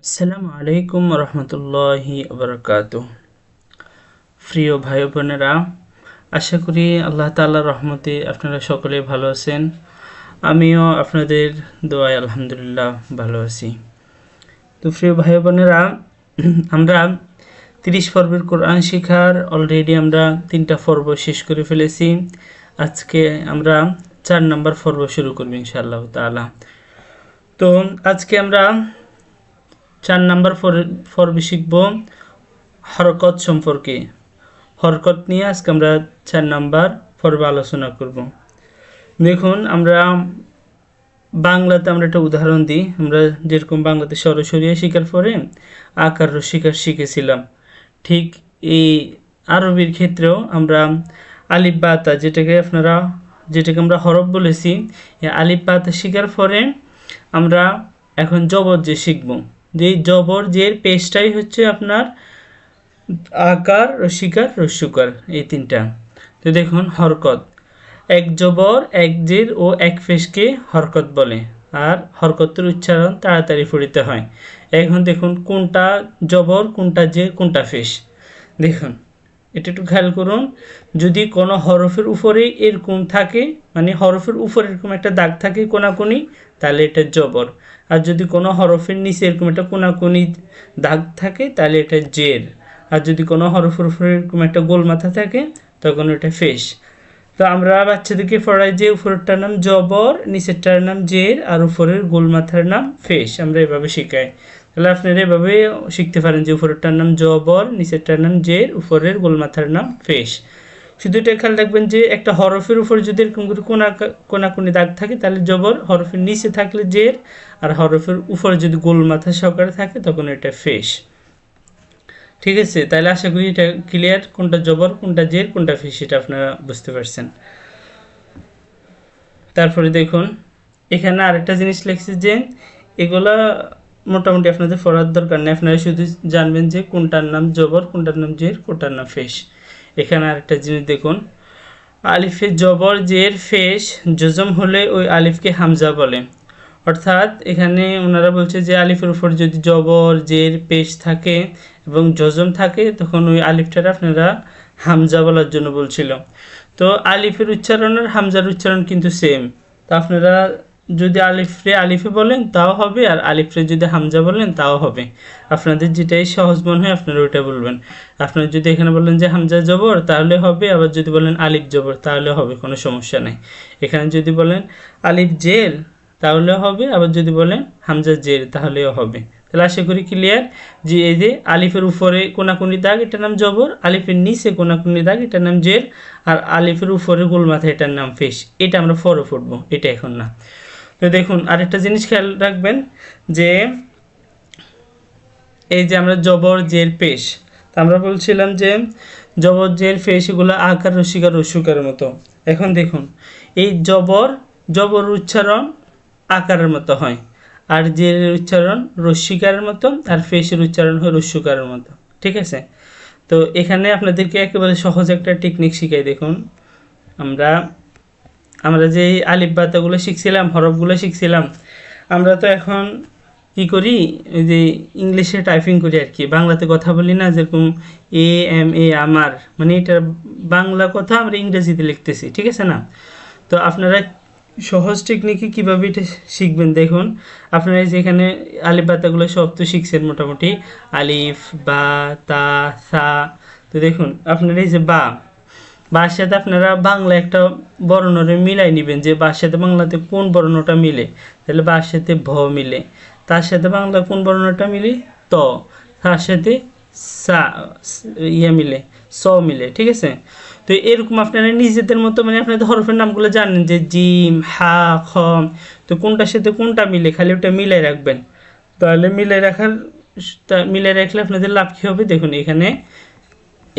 আসসালামু আলাইকুম রহমতুল্লাহি ওবরাকাতুহ। প্রিয় ভাই বোনেরা, আশা করি আল্লাহ তাআলার রহমতে আপনারা সকলে ভালো আছেন। আমিও আপনাদের দোয়ায় আলহামদুলিল্লাহ ভালো আছি। তো প্রিয় ভাই বোনেরা, আমরা 30 পর্বের কোরআন শিখার অলরেডি আমরা 3টা পর্ব শেষ করে ফেলেছি। আজকে আমরা 4 নম্বর পর্ব শুরু করব ইনশাআল্লাহ তাআলা। তো আজকে আমরা 4 নম্বর পর্বে শিখব হরকত সম্পর্কে। হরকত নিয়ে আজকে আমরা 4 নম্বর পর্বে আলোচনা করব। দেখুন, আমরা বাংলাতে আমরা একটা উদাহরণ দিই। আমরা যেরকম বাংলাতে সরাসরি শিখার পরে আকার রসিকার শিখেছিলাম, ঠিক এই আরবির ক্ষেত্রেও আমরা আলিফ বা তা যেটাকে আমরা হরফ বলেছি, এই আলিফ বা তা শিখার পরে আমরা এখন জবর যে শিখব। যে জবর জের পেশটাই হচ্ছে আপনার আকার রসিকার রস্যকার, এই 3টা। তো দেখুন, হরকত, এক জবর এক জের ও এক পেশকে হরকত বলে, আর হরকতের উচ্চারণ তাড়াতাড়ি পড়িতে হয়। এখন দেখুন কোনটা জবর, কোনটা জের, কোনটা পেশ। দেখুন এটা একটু খেয়াল করুন। যদি কোনো হরফের উপরে এরকম থাকে, মানে হরফের উপরে এরকম একটা দাগ থাকে কোনাকুনি, তাহলে এটা জবর। আর যদি কোনো হরফের নিচে এরকম একটা কোনাকুনি দাগ থাকে, তাহলে এটা জের। আর যদি কোনো হরফের উপরে এরকম একটা গোল মাথা থাকে, তখন এটা পেশ। তো আমরা বাচ্চাদেরকে পড়াই যে উপরেরটার নাম জবর, নিচেরটার নাম জের, আর উপরের গোল মাথার নাম পেশ। আমরা এভাবে শিখাই। তাহলে আপনারা এভাবে শিখতে পারেন যে উপরেরটার নাম জবর, নিচেরটার নাম জের, উপরের গোল মাথার নাম পেশ। শুধু এটা খেয়াল রাখবেন যে একটা হরফের উপর যদি এরকম করে কোনাকুনি দাগ থাকে, তাহলে জবর, হরফের নিচে থাকলে জের, আর হরফের উপরে যদি গোল মাথা সহকারে থাকে তখন এটা পেশ। ঠিক আছে, তাহলে আশা করি এটা ক্লিয়ার, কোনটা জবর, কোনটা জের, কোনটা পেশ, এটা আপনারা বুঝতে পারছেন। তারপরে দেখুন এখানে আরেকটা জিনিস লিখছে যে এগুলা মোটামুটি আপনাদের পড়ার দরকার নেই, আপনারা শুধু জানবেন যে কোনটার নাম জবর, কোনটার নাম জের, কোনটার নাম পেশ। এখানে আরেকটা জিনিস দেখুন, আলিফে জবর জের পেশ জজম হলে ওই আলিফকে হামজা বলে। অর্থাৎ এখানে ওনারা বলছে যে আলিফের উপর যদি জবর জের পেশ থাকে এবং জজম থাকে, তখন ওই আলিফটার আপনারা হামজা বলার জন্য বলছিল। তো আলিফের উচ্চারণ আর হামজার উচ্চারণ কিন্তু সেম। তো আপনারা যদি আলিফে বলেন তাও হবে, আর আলিফরে যদি হামজা বলেন তাও হবে। আপনাদের যেটাই সহজ মনে হয় আপনারা ওইটা বলবেন। আপনারা যদি এখানে বলেন যে হামজা জবর, তাহলে হবে, আবার যদি বলেন আলিফ জবর, তাহলে হবে, কোনো সমস্যা নেই। এখানে যদি বলেন আলিফ জের, তাহলে হবে, আবার যদি বলেন হামজা জের, তাহলেও হবে। তাহলে আশা করি ক্লিয়ার যে এই যে আলিফের উপরে কোনাকুনি দাগ, এটার নাম জবর, আলিফের নিচে কোনাকুনি দাগ, এটার নাম জের, আর আলিফের উপরে গোল মাথা, এটার নাম পেশ। এটা আমরা পরে পড়বো, এটা এখন না। তো দেখুন আরেকটা জিনিস খেয়াল রাখবেন যে এই যে আমরা জবর জের পেশ, আমরা বলছিলাম যে জবর জের পেশ এগুলো আকার রসিকার রস্যকারের মতো। এখন দেখুন এই জবর উচ্চারণ আকারের মতো হয়, আর জের উচ্চারণ রস্যিকারের মতো, আর পেশের উচ্চারণ হয় রস্যকারের মতো। ঠিক আছে, তো এখানে আপনাদেরকে একেবারে সহজ একটা টেকনিক শিখাই। দেখুন আমরা যে আলিফ বাতাগুলো শিখছিলাম, হরফগুলো শিখছিলাম, আমরা তো এখন কি করি, ওই যে ইংলিশে টাইপিং করি আর কি, বাংলাতে কথা বলি না। যেরকম AMA আমার, মানে এটা বাংলা কথা আমরা ইংরেজিতে লিখতেছি, ঠিক আছে না? তো আপনারা সহজ টেকনিকে কীভাবে এটা শিখবেন দেখুন। আপনারা যেখানে আলিফ বাতাগুলো সব তো শিখছেন মোটামুটি, আলিফ বা তা সা। তো দেখুন আপনারা এই যে বার সাথে আপনারা বাংলা একটা বর্ণরে মিলাই নেবেন, যে বার সাথে বাংলাতে কোন বর্ণটা মিলে। তাহলে বার সাথে ভ মিলে, তার সাথে বাংলা কোন বর্ণটা মিলে, ত, তার সাথে সা মিলে, স মিলে। ঠিক আছে, তো এরকম আপনারা নিজেদের মতো, মানে আপনাদের হরফের নামগুলো জানেন যে জিম, হা, খ, তো কোনটার সাথে কোনটা মিলে, খালি ওটা মিলাই রাখবেন। তাহলে মিলাই রাখলে আপনাদের লাভ কী হবে দেখুন।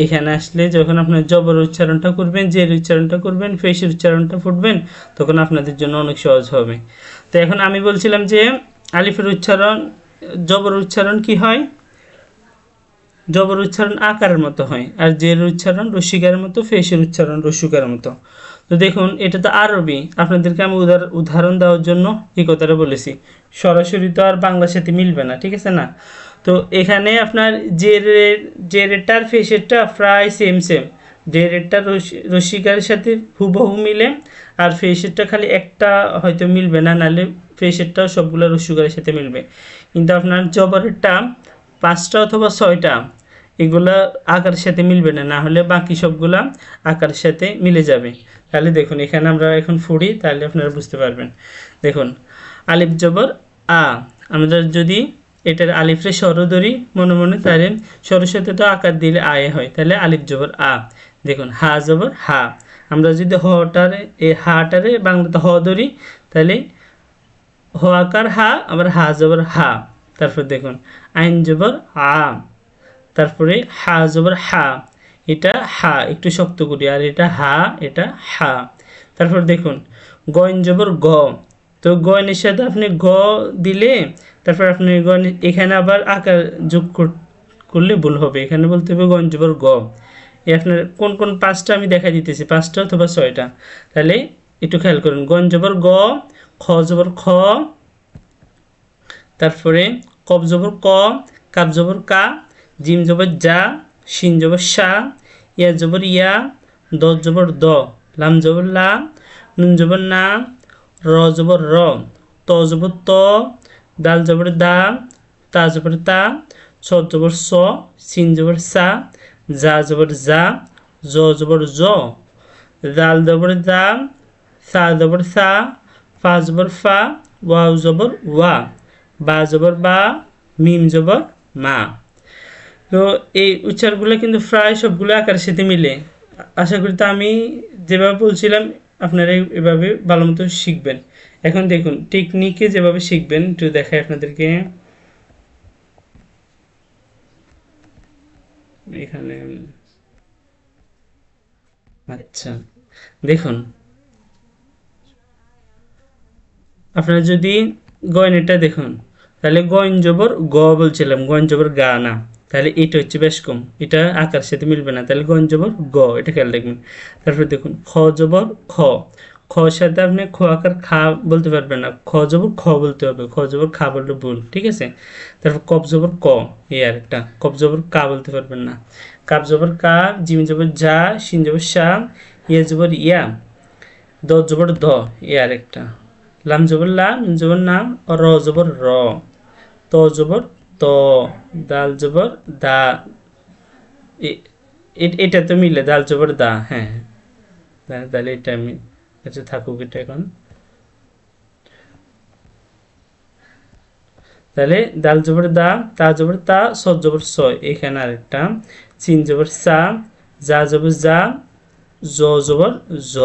এখানে আসলে যখন আপনার জবর উচ্চারণটা করবেন, জের উচ্চারণটা করবেন, পেশের উচ্চারণটা ফুটবেন, তখন আপনাদের জন্য অনেক সহজ হবে। তো এখন আমি বলছিলাম যে আলিফের উচ্চারণ, জবর উচ্চারণ কি হয়, জবর উচ্চারণ আকারের মতো হয়, আর জের উচ্চারণ রস্যিকারের মতো, পেশের উচ্চারণ রস্যকারের মতো। তো দেখুন এটা তো আরবি, আপনাদেরকে আমি উদাহরণ দেওয়ার জন্য এই কথাটা বলেছি। সরাসরি তো আর বাংলার সাথে মিলবে না, ঠিক আছে না? তো এখানে আপনার যে রেটটার ফেসেরটা প্রায় সেম সেম, যে রেটটা রসিকার সাথে হুবহু মিলে, আর ফেসেরটা খালি একটা হয়তো মিলবে না, নাহলে ফেসেরটাও সবগুলো রসিকারের সাথে মিলবে। কিন্তু আপনার জবরেরটা 5টা অথবা 6টা এগুলা আকারের সাথে মিলবে না, না হলে বাকি সবগুলা আকারের সাথে মিলে যাবে। তাহলে দেখুন এখানে আমরা এখন পড়ি, তাহলে আপনারা বুঝতে পারবেন। দেখুন আলিফ জবর আ, আমরা যদি এটার আলিফরে সর ধরি মনে মনে, তাহলে সরের সাথে তো আকার দিলে আয়ে হয়, তাহলে আলিফ জবর আ। দেখুন হা জবর হা, আমরা যদি হটারে এই হাটারে বাংলাতে হ ধরি, তাহলে হ আকার হা, আবার হা জবর হা। তারপর দেখুন আইন জবর আ, তারপরে হা জবর হা, এটা হা একটু শক্ত করি, আর এটা হা, এটা হা। তারপর দেখুন গইন জবর গ, তো গয়নের সাথে আপনি গ দিলে তারপর আপনি এখানে আবার আকার যোগ করলে ভুল হবে, এখানে বলতে হবে গইন জবর গ। আপনার কোন কোন 5টা আমি দেখা দিতেছি, 5টা অথবা 6টা, তাহলে একটু খেয়াল করুন। গইন জবর গ, খ জবর খ, তারপরে কফ জবর ক, কাপ জবর কা, জিম জবর যা, শিন জবর শা, ইয়া জবর ইয়া, দ জবর দ, লাম জবর লা, নুন জবর না, র জবর র, ত জবর ত, দাল জবর দা, তা জবর তা, ছ জবর স, সিন জবর সা, যা জবর যা, জ জবর জ, দাল জবর দা, সা জবর সা, ফা জবর ফা, ওয়াও জবর ওয়া, বা জবর বা, মিম জবর মা। তো এই উচ্চারগুলো কিন্তু প্রায় সবগুলো আকারের সাথে মিলে। আশা করি তো আমি যেভাবে বলছিলাম আপনারা এভাবে ভালো মতো শিখবেন। এখন দেখুন টেকনিকে যেভাবে শিখবেন একটু দেখাই আপনাদেরকে। এখানে আচ্ছা দেখুন, আপনারা যদি গয়নেরটা দেখুন, তাহলে গয়ন জবর গ বলছিলাম, গয়ন জবর গা না, তাহলে এটা হচ্ছে বেশ কম, এটা আকার সাথে মিলবে না, তাহলে গয়ন জবর গ, এটা খেয়াল রাখবেন। তারপর দেখুন খ জবর খ, খর সাথে আপনি খ আকার খা বলতে পারবেন না, খ জবর খ বলতে হবে, খ জবর খা বললে ভুল, ঠিক আছে? তারপর কফ জবর ক, এই আরেকটা, কফ জবর কা বলতে পারবেন না, কাপ জবর কা, জিম জবর যা, শিন জবর শা, ইয়া জবর ইয়া, দ জবর দ, এই আরেকটা, লাম জবর লা, নুন জবর নাম, র জবর র, ত জবর ত, দাল জবর দা, এটা তো মিলে, দাল জবর দা, হ্যাঁ তাহলে এটা আমি, আচ্ছা থাকুক এটা এখন। তাহলে দাল জবর দা, তা জবর তা, স জবর স, এখানে আরেকটা, সিন জবর সা, যা জবর যা, জ জবর জ,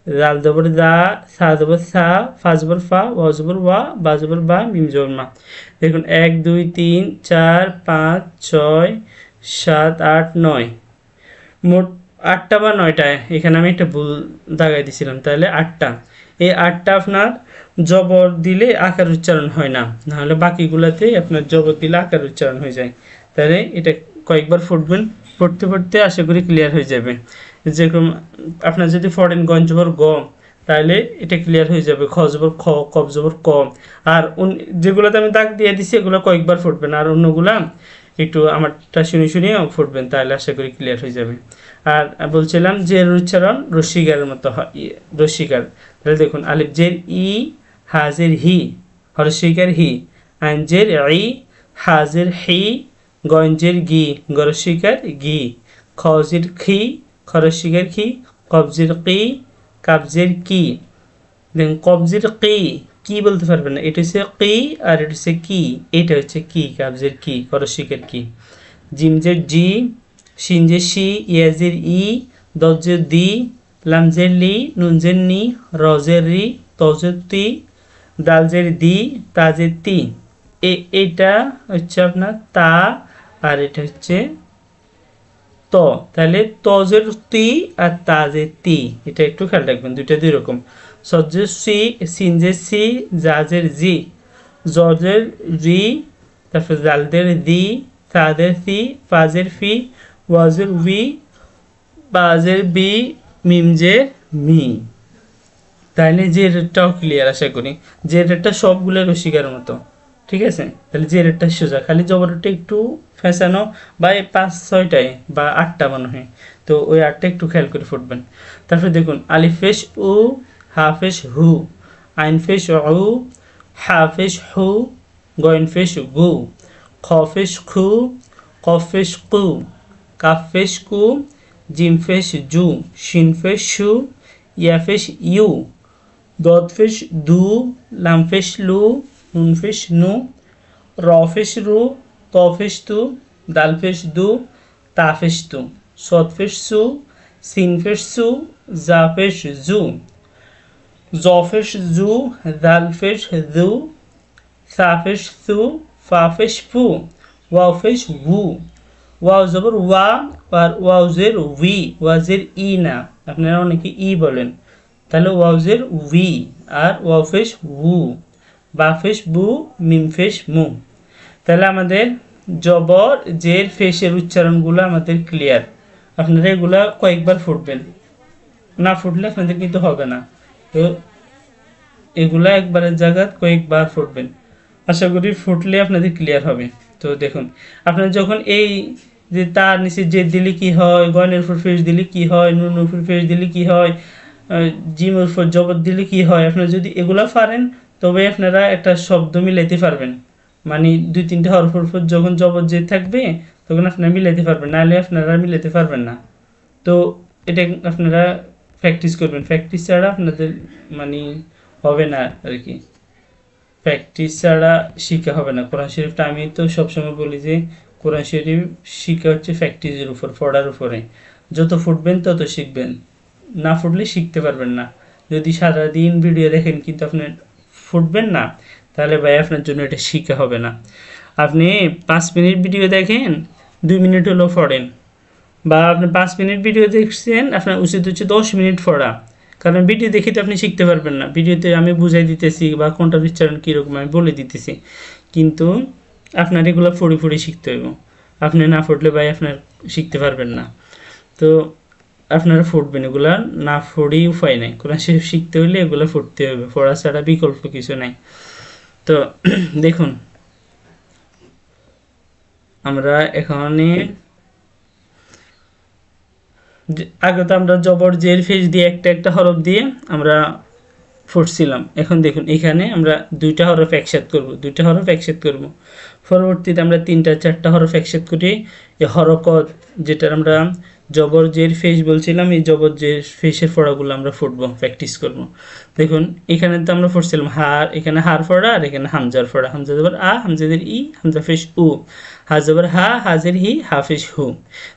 দাল জবর দা, সা জবর সা, ফা জবর ফা, ওয়া জবর ওয়া, বা জবর বা, মিম জবর মা। দেখুন 1 2 3 4 5 6 7 8 9, মোট 8টা বা 9টা, এখানে আমি একটা ভুল দাগাই দিয়েছিলাম, তাহলে 8টা। এই 8টা আপনার জবর দিলে আকার উচ্চারণ হয় না, নাহলে বাকিগুলোতে আপনার জবর দিলে আকার উচ্চারণ হয়ে যায়। তাহলে এটা কয়েকবার পড়বেন, পড়তে পড়তে আশা করি ক্লিয়ার হয়ে যাবে। যেরকম আপনার যদি পড়েন গঞ্জ জবর গ, তাহলে এটা ক্লিয়ার হয়ে যাবে, খ জবর খ, কফ জবর ক। আর যেগুলোতে আমি দাগ দিয়ে দিচ্ছি এগুলো কয়েকবার পড়বেন, আর অন্যগুলা একটু আমারটা শুনে শুনে পড়বেন, তাহলে আশা করি ক্লিয়ার হয়ে যাবে। আর বলছিলাম যে উচ্চারণ রসিকারের মতো হয়, রসিকার। তাহলে দেখুন আলিফ জের ই, হাজের হি, হরসিকার হি, আঞ্জের ই, হাজের হি, গঞ্জের গি, গরসিকার গি, খজের খি, খরসিকার খি, কবজের কি, কাবজের কি। দেখুন কবজের কি বলতে পারবেন না, এটা হচ্ছে কি আর এটা হচ্ছে কি, এটা হচ্ছে কি, কাবজের কি, করশিকের কি। জিমজের জি, শিনজের শি, ইয়াজের ই, দজের দি, লামজের লি, নুনজের নি, রজের রি, তজের তি, দালজের দি, তাজের তি। এটা হচ্ছে আপনার তা, আর এটা হচ্ছে ত। তাহলে তজের তি আর তাজের তি, এটা একটু খেয়াল রাখবেন, দুইটা দুই রকম। সজ্জের সি, সিনজের সি, জাজের জি, জজের রি, তারপর জালদের দি, সাদের সি, ফাজের ফি, ওয়াজের উই, বাজের বি, মিম জের মি। তাহলে জের রেটটাও ক্লিয়ার আশা করি। জের রেটটা সবগুলো রসিকার মতো, ঠিক আছে। তাহলে জের রেটটা সোজা, খালি জবরটা একটু ফেঁসানো, বা 5-6টায় বা 8টা মনে হয়, তো ওই 8টা একটু খেয়াল করে ফুটবেন। তারপরে দেখুন আলিফ পেশ উ, হা পেশ হু, আইন পেশ উ, হা পেশ হু, গইন পেশ গু, খ পেশ খু, কফ পেশ কু, কাফ পেশ কু, জিম পেশ জু, শিন পেশ শু, ইয়া পেশ ইউ, দদ পেশ দু, লাম পেশ লু, নুন পেশ নু, র পেশ রু, ত পেশ তু, দাল পেশ দু, তা পেশ তু, সদ পেশ সু, সিন পেশ সু, জা পেশ জু, জ পেশ জু, দাল পেশ দু, সা পেশ সু, ফা পেশ ফু, ওয়াও পেশ ওউ, ওয়াও জবর ওয়া আর ওয়াও জের উই, ওয়া জের ই না, আপনারা অনেকে ই বলেন, তাহলে ওয়াও জের উই আর ওয়াও পেশ উ, বা পেশ বু, মিম পেশ মু। তাহলে আমাদের জবর জের ফেসের উচ্চারণগুলো আমাদের ক্লিয়ার। আপনারা এগুলা কয়েকবার ফুটবেন, না ফুটলে আপনাদের কিন্তু হবে না। তো এগুলা একবারের জায়গা কয়েকবার ফুটবেন, আশা করি ফুটলে আপনাদের ক্লিয়ার হবে। তো দেখুন আপনারা যখন এই যে তার নিচে জের দিলে কি হয়, গয়নের উপর ফেস দিলে কি হয়, নুনের উপর ফেস দিলে কি হয়, জিমের উপর জবর দিলে কি হয়, আপনারা যদি এগুলা পারেন তবে আপনারা একটা শব্দ মিলাইতে পারবেন। মানে 2-3টা হরফের উপর যখন জবর জের থাকবে তখন আপনারা মিলাইতে পারবেন, নাহলে আপনারা মিলাইতে পারবেন না। তো এটা আপনারা প্র্যাকটিস করবেন, প্র্যাকটিস ছাড়া আপনাদের মানে হবে না আর কি, প্র্যাকটিস ছাড়া শিখা হবে না। কোরআন শরীফটা আমি তো সবসময় বলি যে কোরআন শরীফ শিখা হচ্ছে প্র্যাকটিসের উপর, পড়ার উপরে। যত ফুটবেন তত শিখবেন, না ফুটলে শিখতে পারবেন না। যদি সারাদিন ভিডিও দেখেন কিন্তু আপনি ফুটবেন না, তাহলে ভাই আপনার জন্য এটা শিখা হবে না। আপনি 5 মিনিট ভিডিও দেখেন, 2 মিনিট হলেও পড়েন, বা আপনি 5 মিনিট ভিডিও দেখছেন, আপনার উচিত হচ্ছে 10 মিনিট পড়া। কারণ ভিডিও দেখে তো আপনি শিখতে পারবেন না, ভিডিওতে আমি বুঝাই দিতেছি বা কোনটার উচ্চারণ কীরকম আমি বলে দিতেছি, কিন্তু আপনার এগুলো পড়ে শিখতে হইব। আপনি না পড়লে ভাই আপনার শিখতে পারবেন না। তো আপনারা ফুটবেন, এগুলা না ফুটেই উপায় নাই। কোরআন শরীফ শিখতে হলে এগুলো ফুটতে হবে, পড়া ছাড়া বিকল্প কিছু নাই। তো দেখুন আমরা এখানে আগে তো আমরা জবর জের ফেস দিয়ে একটা হরফ দিয়ে আমরা ফুটছিলাম। এখন দেখুন এখানে আমরা 2টা হরফ একসাথে করব, পরবর্তীতে আমরা 3-4টা হরফ একসাথে করি। এই হরকত যেটা আমরা জবর জের ফেস বলছিলাম, এই জবর জের ফেসের ফোড়াগুলো আমরা ফুটবো, প্র্যাকটিস করব। দেখুন এখানে তো আমরা ফুটছিলাম হার, এখানে হার ফোড়া আর এখানে হামজার ফোড়া, হামজা জবর আ, হামজাদের ই, হামজা ফেস উ, হা জবর হা, হাজের হি, হা ফেস হু।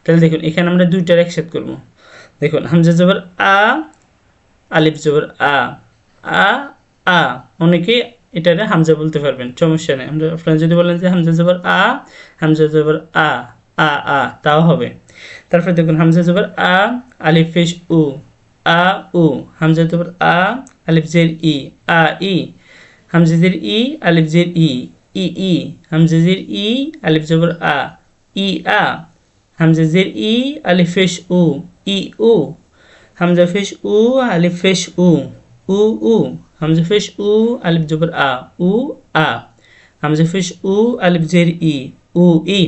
তাহলে দেখুন এখানে আমরা 2টার একসাথে করব। দেখুন হামজা জবর আ, আলিফ জবর আ, আ আ, অনেকে এটারে হামজা বলতে পারবেন, সমস্যা নেই। আমরা আপনারা যদি বলেন যে হামজা জবর আ, হামজা জবর আ, আ আ, তাও হবে। তারপর দেখুন হামজা জবর আ, আলিফ পেশ উ, আ উ, হামজা জবর আ, আলিফ জের ই, আ ই, হামজা জের ই, আলিফ জের ই, ই ই, হামজা জের ই, আলিফ জবর আ, ই আ, হামজা জের ই, আলিফ পেশ উ, ই উ, হামজা পেশ উ, আলিফ পেশ উ, উ উ, হামজা পেশ উ, আলিফ জবর আ, উ আ, হামজা পেশ উ, আলিফ জের ই, উ ই।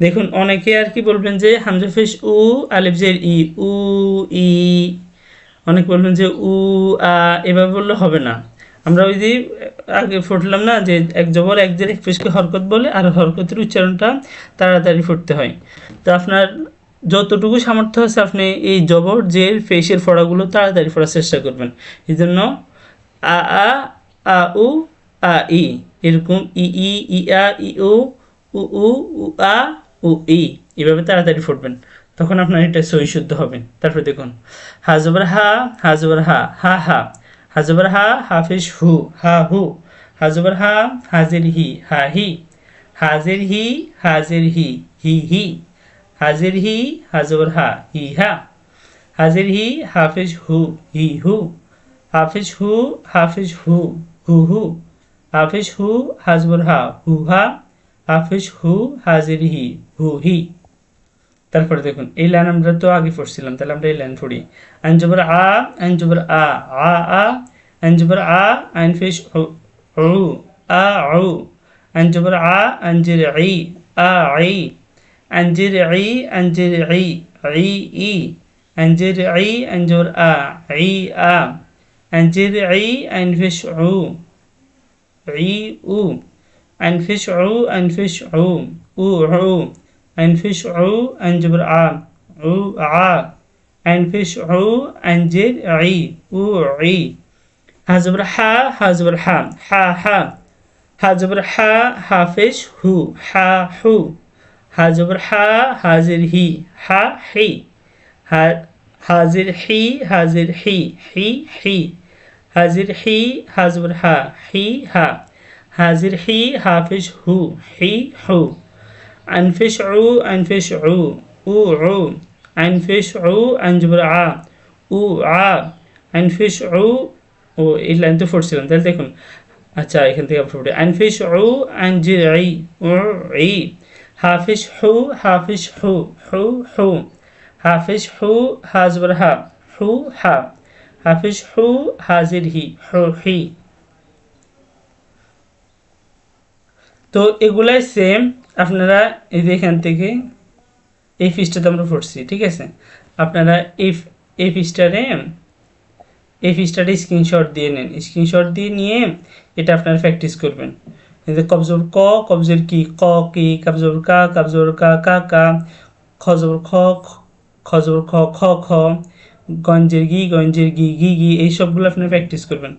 দেখুন অনেকে আর কি বলবেন যে হামজা পেশ উ, আলিফ জের ই, উ ই, অনেকে বলবেন যে উ আ, এভাবে বললে হবে না। আমরা ওই যে আগে ফুটলাম না যে এক জবর এক জের এক পেশকে হরকত বলে, আর হরকতের উচ্চারণটা তাড়াতাড়ি ফুটতে হয়। তো আপনার যতটুকু সামর্থ্য আছে আপনি এই জবর জের ফেসের ফোড়াগুলো তাড়াতাড়ি পড়ার চেষ্টা করবেন। এই জন্য আ আ, আ উ, আ ই, এরকম ই ই, ই আ, ই উ, উ উ, উ আ, উ ই, এভাবে তাড়াতাড়ি ফুটবেন, তখন আপনার এটা সহি শুদ্ধ হবে। তারপর দেখুন হা জবর হা, হা জবর হা, হা হা, হা জবর হা, হাফিজ হু, হা হু, হা জবর হা, হাজির হি, হা হি, হাজির হি, হাজির হি, হি হি, হাজির হি, হা জবর হা, হি হা, হাজির হি, হাফিজ হু, হি হু, হাফিজ হু, হাফিজ হু, হু হু, হাফিজ হু, হাজবর হা, হু হা, হাফিজ হু, হাজির হি, হু হি। তারপরে দেখুন এই লাইন আমরা তো আগে পড়ছিলাম, তাহলে আমরা এই লাইন পড়ি। আইন জবর আ, আইন জবর আ, আ আ, আইন জবর আ, আইন পেশ উ, আ উ, আইন জবর আ, আইন জের ই, আ ই, আইন জের ই, আইন জের ই, ই, আইন জের ই, আইন জবর আ, ই আ, আইন জের ই, আইন পেশ উ, উ, আইন পেশ উ, আইন পেশ উ, উ, আইন পেশ উ, আইন জবর আ, উ আ, আইন পেশ উ, আইন জের ই, উ ই, হা জবর হা, হা জবর হা, হা হা, হা জবর হা, হা পেশ হু, হা হু, হা জবর হা, হা জের হি, হা হি, হা হাজির হি, হাজির হি, হি হি, হাজির হি, হা জবর হা, হি হা, হাজির হি, হাফিজ হু, হি হু, আনফিস উ, আনফিস উ, উ উ, আনফিস উ, আনজবর আ, উ আ, আনফিস উ, ও এই লাইন তো পড়ছিলাম, তাহলে দেখুন আচ্ছা এখান থেকে পড়ে আনফিস উ, আনজির ই, উ ই, হাফিজ হু, হাফিজ হু, হু হু, হাফিজ হু, হাজবর হা, হু হা, হাফিজ হু, হাজির হি, হু হি। তো এগুলাই সেম আপনারা এই যে এখান থেকে এই পৃষ্ঠাতে আমরা পড়ছি, ঠিক আছে। আপনারা এই পৃষ্ঠাটা স্ক্রিনশট দিয়ে নেন, স্ক্রিনশট দিয়ে নিয়ে এটা আপনারা প্র্যাকটিস করবেন। কবজর ক, কবজের কি, ক কি, কবজর কা, কবজর কা, কা কা, খজর খ, খজর খ, খ খ, গঞ্জের গি, গঞ্জের গি, গি গি, এই সবগুলো আপনারা প্র্যাকটিস করবেন।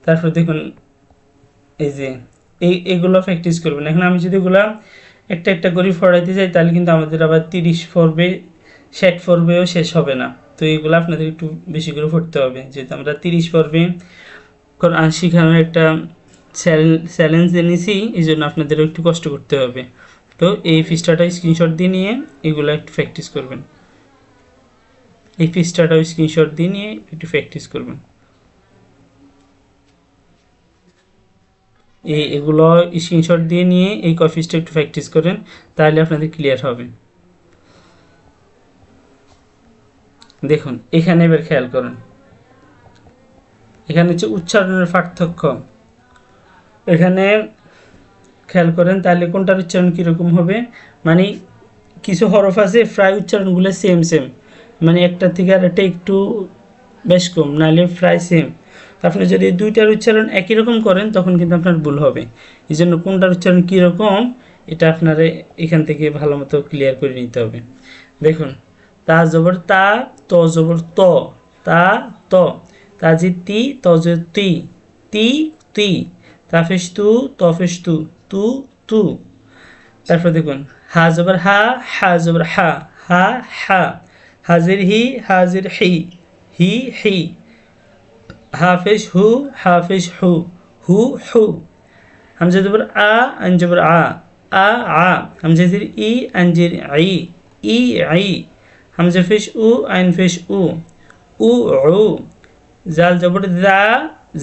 তারপর দেখুন এই যে এগুলো প্র্যাকটিস করবেন। এখন আমি যদি এগুলো একটা একটা করে পড়াইতে যাই তাহলে কিন্তু আমাদের আবার 30 পর্বে 60 পর্বেও শেষ হবে না। তো এইগুলো আপনাদের একটু বেশি করে পড়তে হবে, যেহেতু আমরা 30 পর্বে কোরআন শেখানোর একটা চ্যালেঞ্জ এনেছি, এই জন্য আপনাদেরও একটু কষ্ট করতে হবে। তো এই পৃষ্ঠাটা স্ক্রিনশট দিয়ে নিয়ে এগুলো একটু প্র্যাকটিস করবেন, এই পৃষ্ঠাটাও স্ক্রিনশট দিয়ে নিয়ে একটু প্র্যাকটিস করবেন। এগুলো স্ক্রিনশট দিয়ে নিয়ে এই কপিসটা একটু প্র্যাকটিস করেন, তাহলে আপনাদের ক্লিয়ার হবে। দেখুন এখানে এবার খেয়াল করুন, এখানে হচ্ছে উচ্চারণের পার্থক্য। এখানে খেয়াল করেন তাহলে কোনটার উচ্চারণ কীরকম হবে, মানে কিছু হরফ আছে প্রায় উচ্চারণগুলো সেম সেম, মানে একটা থেকে আর একটা একটু বেশ কম, নাহলে প্রায় সেম। আপনি যদি দুইটার উচ্চারণ একই রকম করেন তখন কিন্তু আপনার ভুল হবে। এই জন্য কোনটার উচ্চারণ কীরকম এটা আপনারা এখান থেকে ভালো মতো ক্লিয়ার করে নিতে হবে। দেখুন তা জবর তা, ত জবর ত, তা ত, তাজি তি, তজে তি, তি তি, তাফেস তু, তফেস তু, তু তু। তারপর দেখুন হা জবর হা, হা জবর হা, হা হা, হাজির হি, হাজির হি, হি হি, হাফিজ হু, হাফিজ হু, হু হু, হামজা জবর আ, আইন জবর আ, আ আ, হামজা জের ই, আইন জের ই, ই আই, হামজা ফেশ উ, আইন ফেশ উ, উ উ, জাল জবর জা,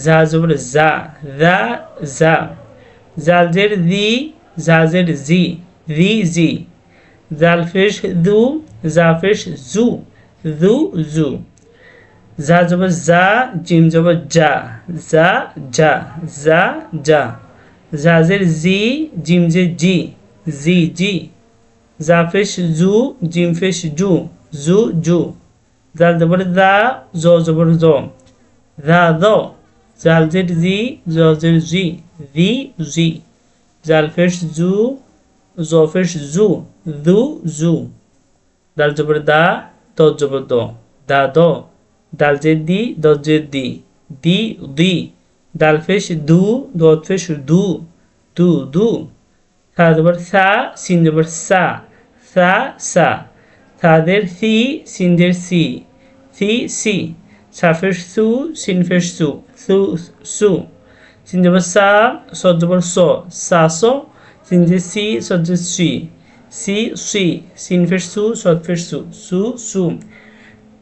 জা জবর জা, জা জা, জাল জের জি, জা জের জি, জি জি, জাল ফেশ দু, জা ফেশ জু, জু জু, জা জবর জা, জিম জবর জা, জা জা, জা জা, জাজের জি, জিম জে জি, জি জি, জা ফেশ জু, জিম ফেশ জু, জু জু, জাল জবর দা, জ জবর জ, দা দ, জাল জের জি, জ জের জি, জি জি, জাল ফেশ জু, জ ফেশ জু, জু জু, দাল জবর দা, দ জবর দ, দা দ, দাল জের দি, দ জের দি, দি দি, দাল ফেশ দু, দ ফেশ দু, দু দু, সা জবর সা, সিন জবর সা, সা সা, সাদের সি, সিনদের সি, সি সি, সা ফেশ সু, সিন ফেশ সু, সু সু, সিন জবর সা, স জবর স, সা স, সিন জে সি, স জে সি, সি সি, সিন ফেশ সু, স ফেশ সু, সু সু,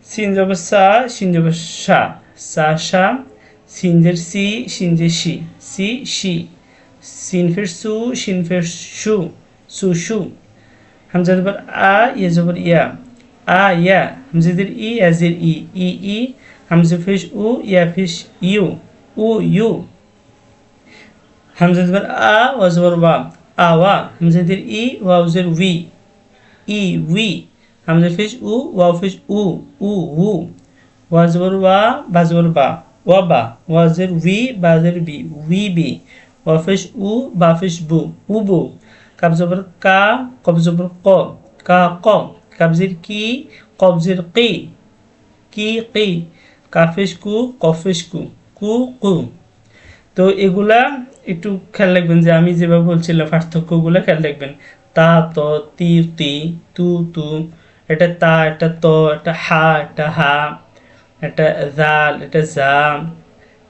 সিন জবর সা, সিন জবর সা, সা সা, সিনদের সি, সিনদের সি, সি সি, সিন ফেশ সু, সিন ফেশ সু, সু সু, হামজা জবর আ ইয়া জবর ইয়া আ ইয়া হামজা জের ই ইয়া জের ই ই ই হামজা পেশ উ ইয়া পেশ ইউ উ ইউ হামজা জবর আ ওয়া জবর ওয়া আওয়া হামজা জের ই ওয়া জের উই ই উই হামজা পেশ উ ওয়া পেশ উ উ উ ওয়া জবর ওয়া বা জবর বা ওয়া বা ওয়া জের উই বা জের বি উই বি ওয়া পেশ উ বা পেশ বু উবু কাব জবর কা কব জবর ক কা ক কাবজের কি কবজের কি কি কি কাফেশ কু কফেশ কু কু কু তো এগুলা একটু খেয়াল রাখবেন যে আমি যেভাবে বলছিলাম পার্থক্যগুলো খেয়াল রাখবেন তা ত তি তি তু তু এটা তা এটা ত এটা হা এটা হা এটা জাল এটা জাম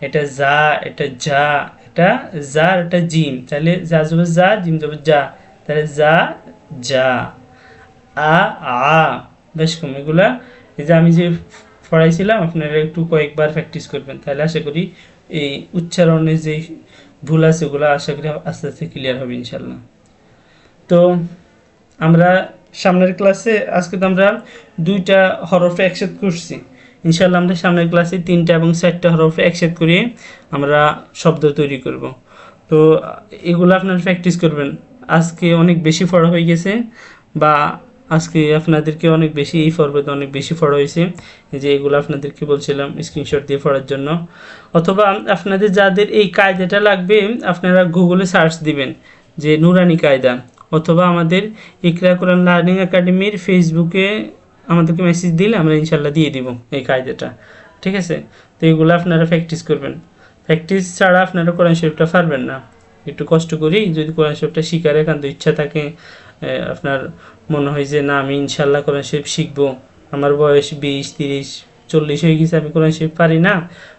এটা যা এটা যা এটা যা এটা জিম তাহলে যা যাবে যা জিম যাবে যা তাহলে যা যা আ আ বেশ কম এগুলা এই যে আমি যে পড়াইছিলাম আপনারা একটু কয়েকবার প্র্যাকটিস করবেন তাহলে আশা করি এই উচ্চারণের যে ভুল আছে ওগুলো আশা করি আস্তে আস্তে ক্লিয়ার হবে ইনশাল্লাহ। তো আমরা সামনের ক্লাসে আজকে তো আমরা 2টা হরফ একসাথে করছি, ইনশাল্লাহ আমরা সামনের ক্লাসে 3টা এবং 4টা হরফ একসাথে করে আমরা শব্দ তৈরি করব। তো এগুলো আপনারা প্র্যাকটিস করবেন। আজকে অনেক বেশি পড়া হয়ে গেছে বা আজকে আপনাদেরকে অনেক বেশি এই পর্বতে অনেক বেশি পড়া হয়েছে, যে এগুলো আপনাদেরকে বলছিলাম স্ক্রিনশট দিয়ে পড়ার জন্য। অথবা আপনাদের যাদের এই কায়দাটা লাগবে আপনারা গুগলে সার্চ দিবেন যে নুরানি কায়দা, অথবা আমাদের ইকরা কোরআন লার্নিং একাডেমির ফেসবুকে আমাদেরকে মেসেজ দিলে আমরা ইনশাল্লাহ দিয়ে দিব এই কায়দাটা, ঠিক আছে? তো এগুলো আপনারা প্র্যাকটিস করবেন। প্র্যাকটিস ছাড়া আপনারা কোরআন শরীফটা পারবেন না। একটু কষ্ট করি যদি কোরআন শরীফটা শিকার একান্ত ইচ্ছা থাকে, আপনার মনে হয় যে না আমি ইনশাল্লাহ কোরআন শরীফ শিখবো, আমার বয়স 20, 30, 40 হয়ে গেছে, আমি কোরআন শরীফ পারি না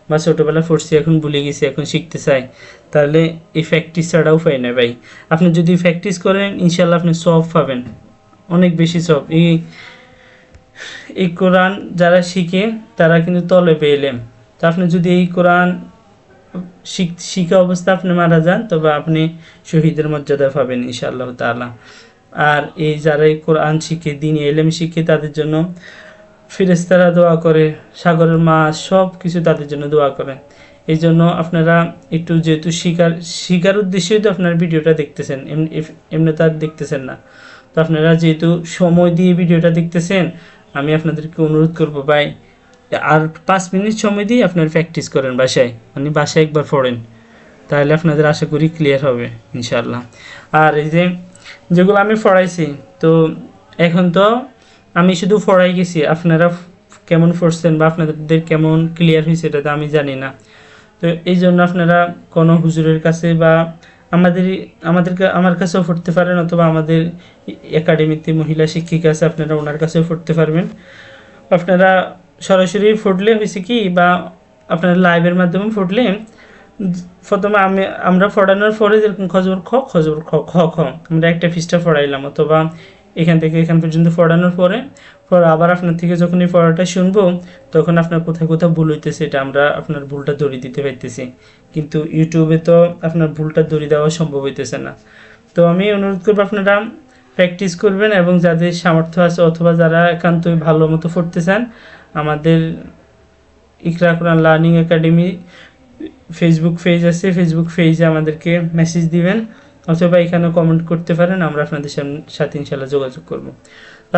বা ছোটোবেলা পড়ছি এখন ভুলে গেছি এখন শিখতে চাই, তাহলে এই প্র্যাকটিস ছাড়া উপায় নেই ভাই। আপনি যদি প্র্যাকটিস করেন ইনশাল্লাহ আপনি সব পাবেন, অনেক বেশি সব। এই কোরআন যারা শিখে তারা কিন্তু তলে পেলেন। তো আপনি যদি এই কোরআন শিখা অবস্থা আপনি মারা যান তবে আপনি শহীদের মর্যাদা পাবেন ইনশাআল্লাহ তাআলা। আর এই যারা এই কোরআন শিখে দ্বীনি ইলম শিখে তাদের জন্য ফেরেশতারা দোয়া করে, সাগরের মাছ সব কিছু তাদের জন্য দোয়া করে। এই জন্য আপনারা একটু যেহেতু শিকার উদ্দেশ্যেই তো আপনার ভিডিওটা দেখতেছেন, এমনি তো আর দেখতেছেন না। তো আপনারা যেহেতু সময় দিয়ে ভিডিওটা দেখতেছেন, আমি আপনাদেরকে অনুরোধ করবো ভাই আর 5 মিনিট সময় দিয়ে আপনার প্র্যাকটিস করেন বাসায়, মানে বাসায় একবার পড়েন, তাহলে আপনাদের আশা করি ক্লিয়ার হবে ইনশাআল্লাহ। আর এই যে যেগুলো আমি পড়াইছি, তো এখন তো আমি শুধু পড়াই গেছি, আপনারা কেমন পড়ছেন বা আপনাদের কেমন ক্লিয়ার হয়েছে এটা তো আমি জানি না। তো এই জন্য আপনারা কোনো হুজুরের কাছে বা আমার কাছেও পড়তে পারেন, অথবা আমাদের একাডেমিতে মহিলা শিক্ষিকা আছে আপনারা ওনার কাছেও পড়তে পারবেন। আপনারা সরাসরি পড়লে হয়েছে কি, বা আপনারা লাইভের মাধ্যমে পড়লে প্রথমে আমরা পড়ানোর পরে যেরকম খজবর খ খজবর খ খ খ আমরা একটা পৃষ্ঠা পড়াইলাম, অথবা এখান থেকে এখান পর্যন্ত পড়ানোর পরে আবার আপনার থেকে যখন এই পড়াটা শুনবো তখন আপনার কোথায় কোথাও ভুল হইতেছে এটা আমরা আপনার ভুলটা ধরিয়ে দিতে পারতেছি, কিন্তু ইউটিউবে তো আপনার ভুলটা ধরিয়ে দেওয়া সম্ভব হইতেছে না। তো আমি অনুরোধ করবো আপনারা প্র্যাকটিস করবেন, এবং যাদের সামর্থ্য আছে অথবা যারা একান্তই ভালো মতো পড়তে চান আমাদের ইকরা কোরআন লার্নিং একাডেমি ফেসবুক পেজ আছে, ফেসবুক পেজে আমাদেরকে মেসেজ দিবেন অথবা এখানে কমেন্ট করতে পারেন, আমরা আপনাদের সাথে ইনশাল্লাহ যোগাযোগ করব।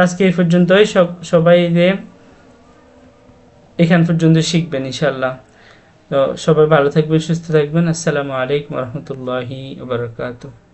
আজকে এই পর্যন্তই, সবাই যে এখান পর্যন্ত শিখবেন ইনশাল্লাহ। তো সবাই ভালো থাকবেন, সুস্থ থাকবেন। আসসালামু আলাইকুম ওয়া রাহমাতুল্লাহি ওয়া বারাকাতুহু।